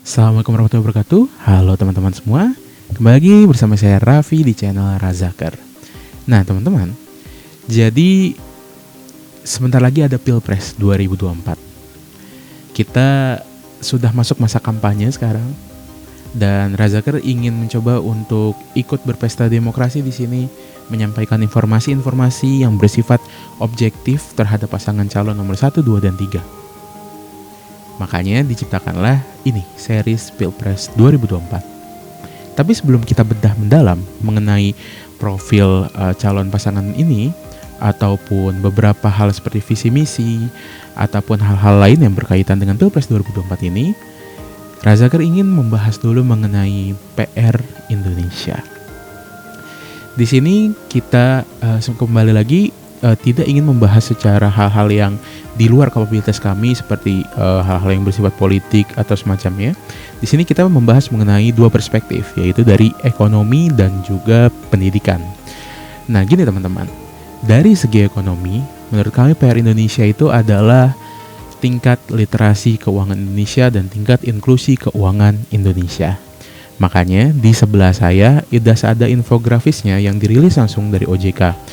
Assalamualaikum warahmatullahi wabarakatuh. Halo teman-teman semua. Kembali lagi bersama saya Raffi di channel Razakar. Nah teman-teman, jadi sebentar lagi ada Pilpres 2024. Kita sudah masuk masa kampanye sekarang. Dan Razakar ingin mencoba untuk ikut berpesta demokrasi di sini, menyampaikan informasi-informasi yang bersifat objektif terhadap pasangan calon nomor 1, 2, dan 3. Makanya diciptakanlah ini, series Pilpres 2024. Tapi sebelum kita bedah mendalam mengenai profil calon pasangan ini, ataupun beberapa hal seperti visi misi, ataupun hal-hal lain yang berkaitan dengan Pilpres 2024 ini, Razakar ingin membahas dulu mengenai PR Indonesia. Di sini kita kembali lagi tidak ingin membahas secara hal-hal yang di luar kapabilitas kami seperti hal-hal yang bersifat politik atau semacamnya. Di sini kita membahas mengenai dua perspektif, yaitu dari ekonomi dan juga pendidikan. Nah, gini teman-teman. Dari segi ekonomi, menurut kami PR Indonesia itu adalah tingkat literasi keuangan Indonesia dan tingkat inklusi keuangan Indonesia. Makanya di sebelah saya ada infografisnya yang dirilis langsung dari OJK.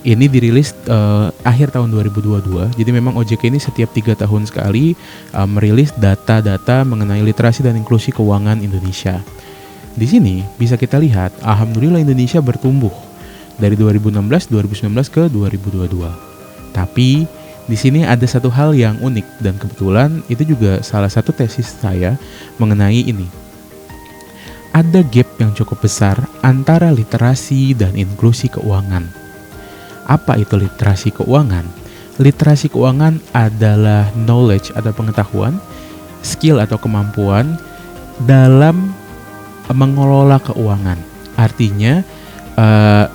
Ini dirilis akhir tahun 2022. Jadi memang OJK ini setiap 3 tahun sekali merilis data-data mengenai literasi dan inklusi keuangan Indonesia. Di sini bisa kita lihat, alhamdulillah Indonesia bertumbuh dari 2016, 2019 ke 2022. Tapi di sini ada satu hal yang unik dan kebetulan itu juga salah satu tesis saya mengenai ini. Ada gap yang cukup besar antara literasi dan inklusi keuangan. Apa itu literasi keuangan? Literasi keuangan adalah knowledge atau pengetahuan, skill atau kemampuan dalam mengelola keuangan. Artinya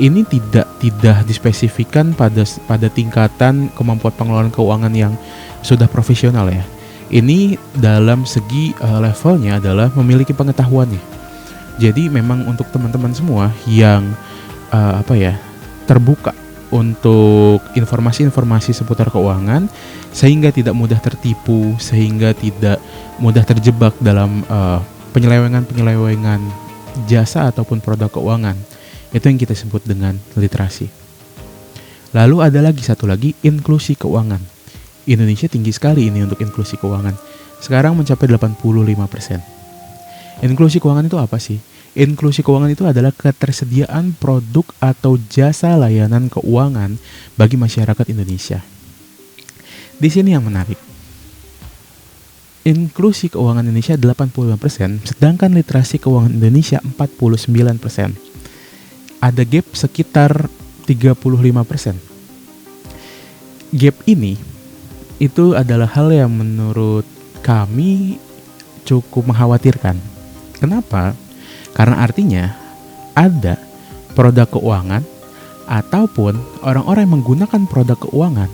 ini tidak dispesifikan pada tingkatan kemampuan pengelolaan keuangan yang sudah profesional ya. Ini dalam segi levelnya adalah memiliki pengetahuannya. Jadi memang untuk teman-teman semua yang terbuka untuk informasi-informasi seputar keuangan, sehingga tidak mudah tertipu, sehingga tidak mudah terjebak dalam penyelewengan jasa ataupun produk keuangan. Itu yang kita sebut dengan literasi. Lalu ada satu lagi, inklusi keuangan. Indonesia tinggi sekali ini untuk inklusi keuangan. Sekarang mencapai 85%. Inklusi keuangan itu apa sih? Inklusi keuangan itu adalah ketersediaan produk atau jasa layanan keuangan bagi masyarakat Indonesia. Di sini yang menarik. Inklusi keuangan Indonesia 85%, sedangkan literasi keuangan Indonesia 49%. Ada gap sekitar 35%. Gap ini itu adalah hal yang menurut kami cukup mengkhawatirkan. Kenapa? Karena artinya ada produk keuangan ataupun orang-orang yang menggunakan produk keuangan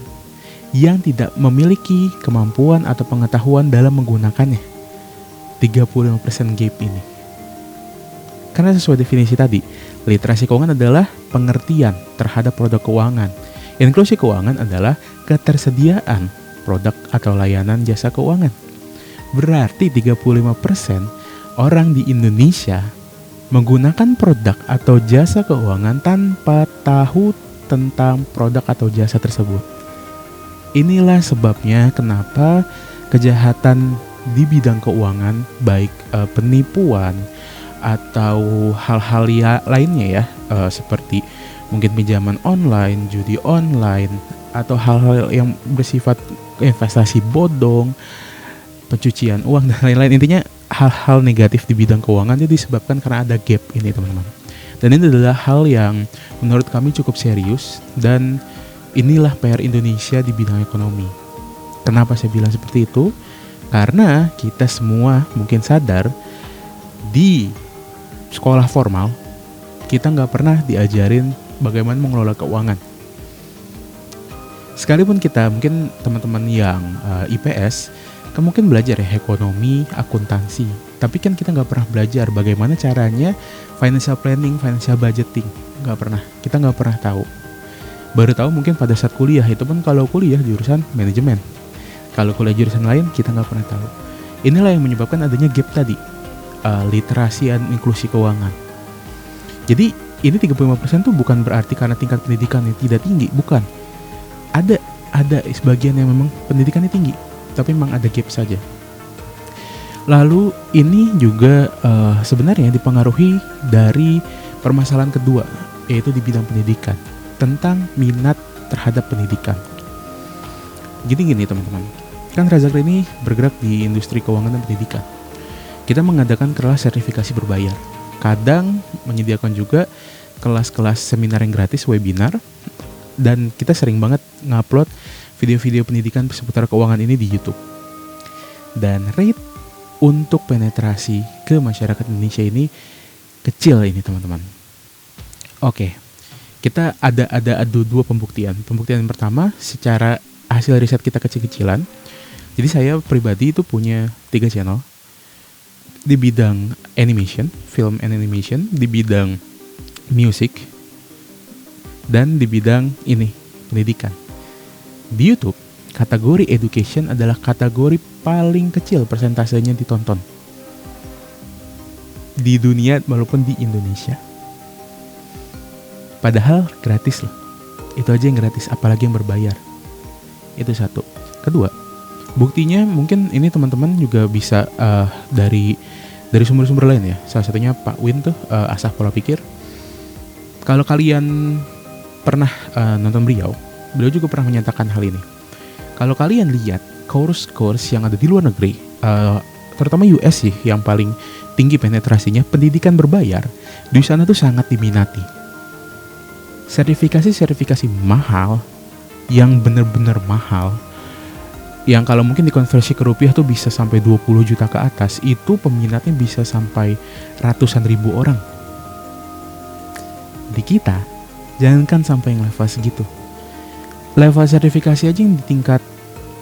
yang tidak memiliki kemampuan atau pengetahuan dalam menggunakannya. 35% gap ini. Karena sesuai definisi tadi, literasi keuangan adalah pengertian terhadap produk keuangan. Inklusi keuangan adalah ketersediaan produk atau layanan jasa keuangan. Berarti 35% orang di Indonesia menggunakan produk atau jasa keuangan tanpa tahu tentang produk atau jasa tersebut. Inilah sebabnya kenapa kejahatan di bidang keuangan, baik penipuan atau hal-hal lainnya ya, seperti mungkin pinjaman online, judi online, atau hal-hal yang bersifat investasi bodong, pencucian uang dan lain-lain. Intinya hal-hal negatif di bidang keuangan itu disebabkan karena ada gap ini teman-teman. Dan ini adalah hal yang menurut kami cukup serius, dan inilah PR Indonesia di bidang ekonomi. Kenapa saya bilang seperti itu? Karena kita semua mungkin sadar di sekolah formal kita nggak pernah diajarin bagaimana mengelola keuangan. Sekalipun kita mungkin teman-teman yang IPS kan mungkin belajar ya ekonomi, akuntansi, tapi kan kita nggak pernah belajar bagaimana caranya financial planning, financial budgeting. Kita nggak pernah tahu. Baru tahu mungkin pada saat kuliah, itu pun kalau kuliah jurusan manajemen. Kalau kuliah jurusan lain kita nggak pernah tahu. Inilah yang menyebabkan adanya gap tadi, literasi dan inklusi keuangan. Jadi ini 35% tuh bukan berarti karena tingkat pendidikan yang tidak tinggi, bukan. Ada sebagian yang memang pendidikannya tinggi, tapi memang ada gap saja. Lalu ini juga sebenarnya dipengaruhi dari permasalahan kedua, yaitu di bidang pendidikan, tentang minat terhadap pendidikan. Gini teman-teman, kan Razakar ini bergerak di industri keuangan dan pendidikan. Kita mengadakan kelas sertifikasi berbayar. Kadang menyediakan juga kelas-kelas seminar yang gratis, webinar. Dan kita sering banget ngupload video-video pendidikan seputar keuangan ini di YouTube. Dan rate untuk penetrasi ke masyarakat Indonesia ini kecil ini teman-teman. Oke, kita ada dua pembuktian. Pembuktian yang pertama, secara hasil riset kita kecil-kecilan. Jadi saya pribadi itu punya 3 channel di bidang animation, film and animation, di bidang music, dan di bidang ini, pendidikan. Di YouTube, kategori education adalah kategori paling kecil persentasenya ditonton di dunia maupun di Indonesia. Padahal gratis loh. Itu aja yang gratis, apalagi yang berbayar. Itu satu. Kedua, buktinya mungkin ini teman-teman juga bisa dari sumber-sumber lain ya. Salah satunya Pak Win tuh, Asah Pola Pikir. Kalau kalian pernah nonton beliau juga pernah menyatakan hal ini. Kalau kalian lihat course yang ada di luar negeri, terutama US sih yang paling tinggi penetrasinya, pendidikan berbayar, di sana tuh sangat diminati. Sertifikasi mahal, yang benar-benar mahal, yang kalau mungkin dikonversi ke rupiah tuh bisa sampai 20 juta ke atas, itu peminatnya bisa sampai ratusan ribu orang. Di kita, jangankan sampai yang level segitu. Level sertifikasi aja yang di tingkat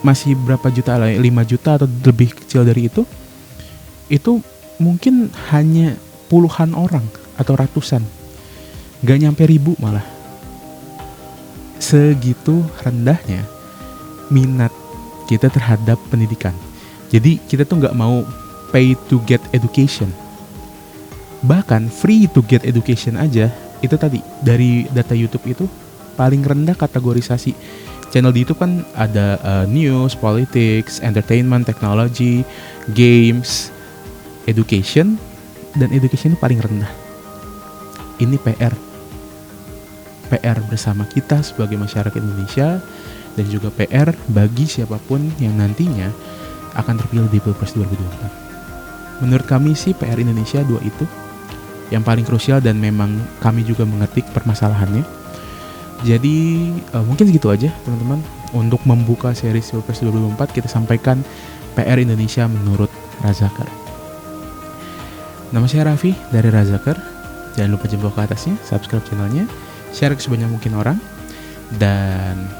masih berapa juta lah, 5 juta atau lebih kecil dari itu mungkin hanya puluhan orang atau ratusan, gak nyampe ribu malah. Segitu rendahnya minat kita terhadap pendidikan. Jadi kita tuh gak mau pay to get education. Bahkan free to get education aja, itu tadi dari data YouTube itu paling rendah kategorisasi. Channel di YouTube kan ada news, politics, entertainment, technology, games, education, dan education itu paling rendah. Ini PR bersama kita sebagai masyarakat Indonesia, dan juga PR bagi siapapun yang nantinya akan terpilih di Pilpres 2024. Menurut kami sih PR Indonesia 2 itu yang paling krusial, dan memang kami juga mengetik permasalahannya. Jadi mungkin segitu aja teman-teman. Untuk membuka series Pilpres 2024, kita sampaikan PR Indonesia menurut Razakar. Nama saya Raffi dari Razakar. Jangan lupa jempol ke atasnya, subscribe channelnya, share ke sebanyak mungkin orang, dan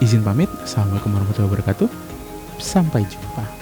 izin pamit. Assalamualaikum warahmatullahi wabarakatuh. Sampai jumpa.